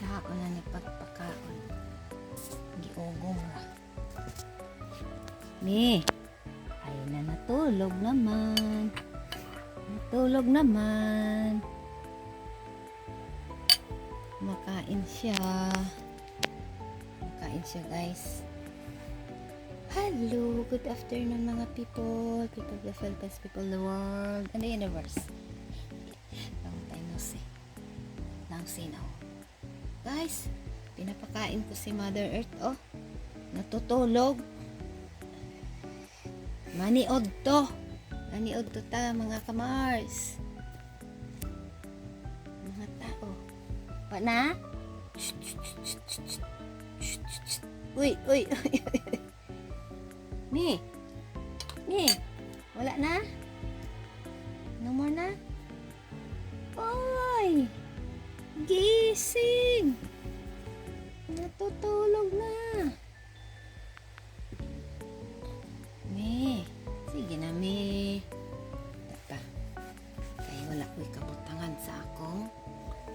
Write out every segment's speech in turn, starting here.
Sa ako na ni pagpakaon. Giugong ra. Mi. Ay na natulog naman. Natulog naman. Makain siya. Makain siya, guys. Hello, good afternoon mga people. People of the Philippines, people of the world, and the universe. Long time no see. Now see now. Guys, pinapakain ko si Mother Earth, oh. Natutulog. Maniod to. Maniod to ta, mga kamars. Mga tao. Pa na? Uy, uy, uy. Mi. Wala na? No more na? Oy! Gising! Natutulog na. Mi. Sige na, Mi. Tata. Kaya wala ko'y kabutangan sa akong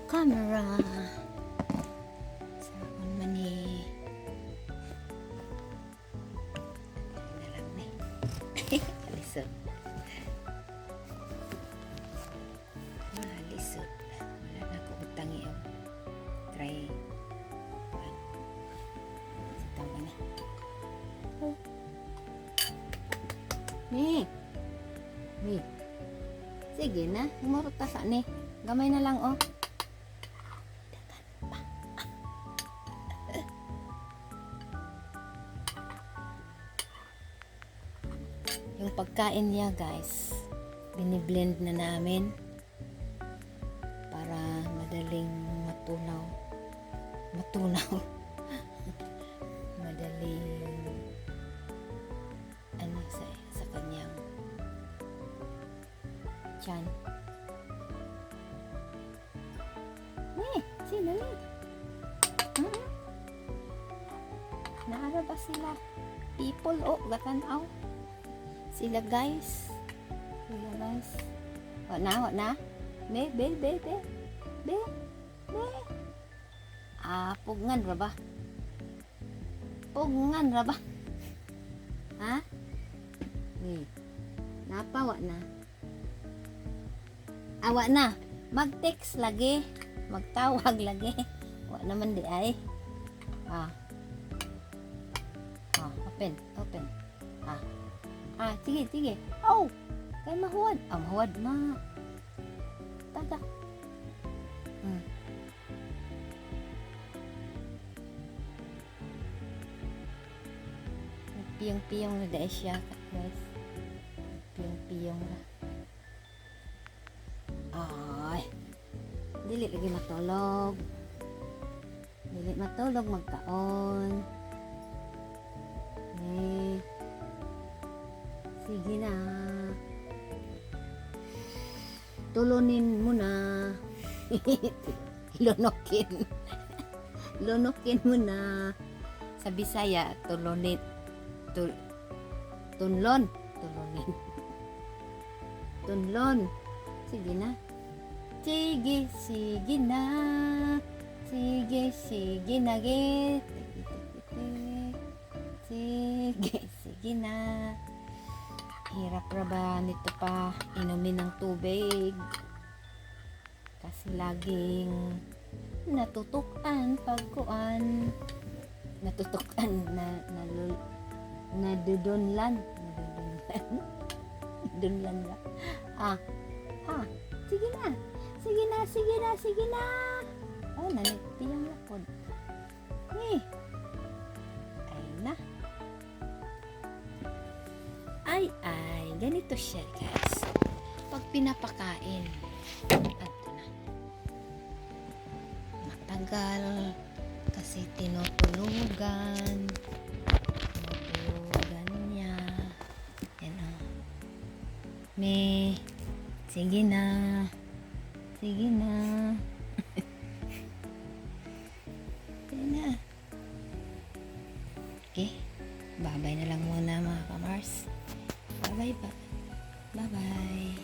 camera. Sa akong mani. Na lang, Mi. Alisod. Alisod. Wala na ko utangi. Try. Sitaw ka na. Mi. Sige na. Umurot ka sa ni. Gamay na lang, oh. Yung pagkain niya, guys, biniblend na namin para madaling matunaw. Madaling sa kanyang tiyan. Sino ni? Naara ba sila? People, oh, gatanaw. Sila, guys. Wak na? Be. Pugngan ra ba? Ha? Napa, wak na? Wak na. Mag-text lagi. Magtawag lagi. Wak naman di ay. Open. Sige. Oh! Kaya mahuwad. Mahuwad ma. Taga. Piyong-piyong na dahil siya, guys. Piyong-piyong na. Ay. Dili lagi matulog. Magkaon. Sige na. Tulunin mo na. Lunokin mo na. Sa Bisaya, tulunin. Tunlon. Sige na. Sige na. Sige na, git. Sige na. Hirap ra ba nito pa inumin ng tubig? Kasi laging natutukan pagkuan. Natutukan nadudunlan. Dunlan ba? Sige na. Oh, nanitiyang lapod. Ay na. Ay, ganito siya, guys. Pag pinapakain, ato na. Matagal kasi tinutulugan niya. Yan, oh. Sige na. Sige na. Okay. Bye-bye na lang muna, mga kamars. Bye-bye.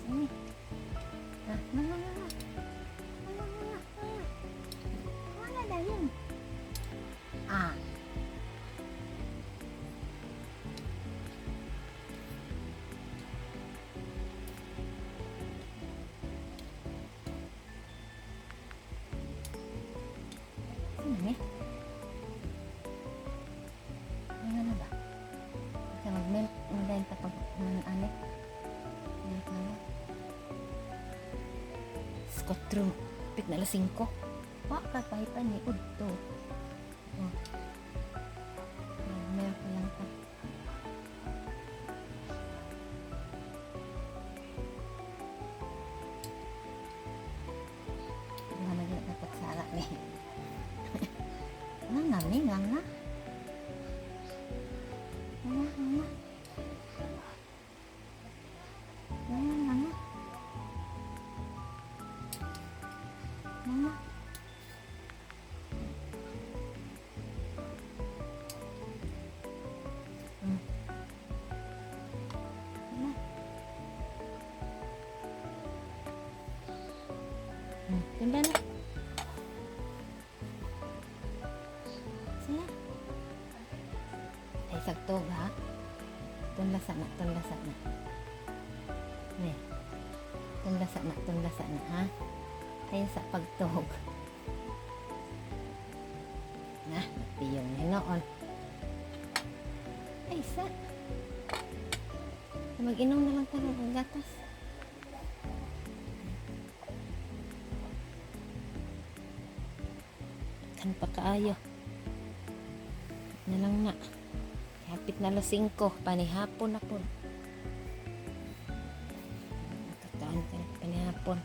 Sini. 4. Pit na alas 5. Wa ka kahit ni udto. Oh. Meron pa lang ta. Wala na din napagsara ni. Nga nga, nga nga. Nga nga. Nga nga nga. Nga. Timba na. Sila. Ay, sagtog ha. Tunlasa na, tunlasa na. Ne. Tunlasa na ha. Ay, sa pagtog. Na, napiyong niya noon. Ay, sa. Mag-inom na lang tayo ng gatas. Kan pa kaayo. Na lang na. Hapit na alas 5. Panihapon na po. Kataan ka na panihapon.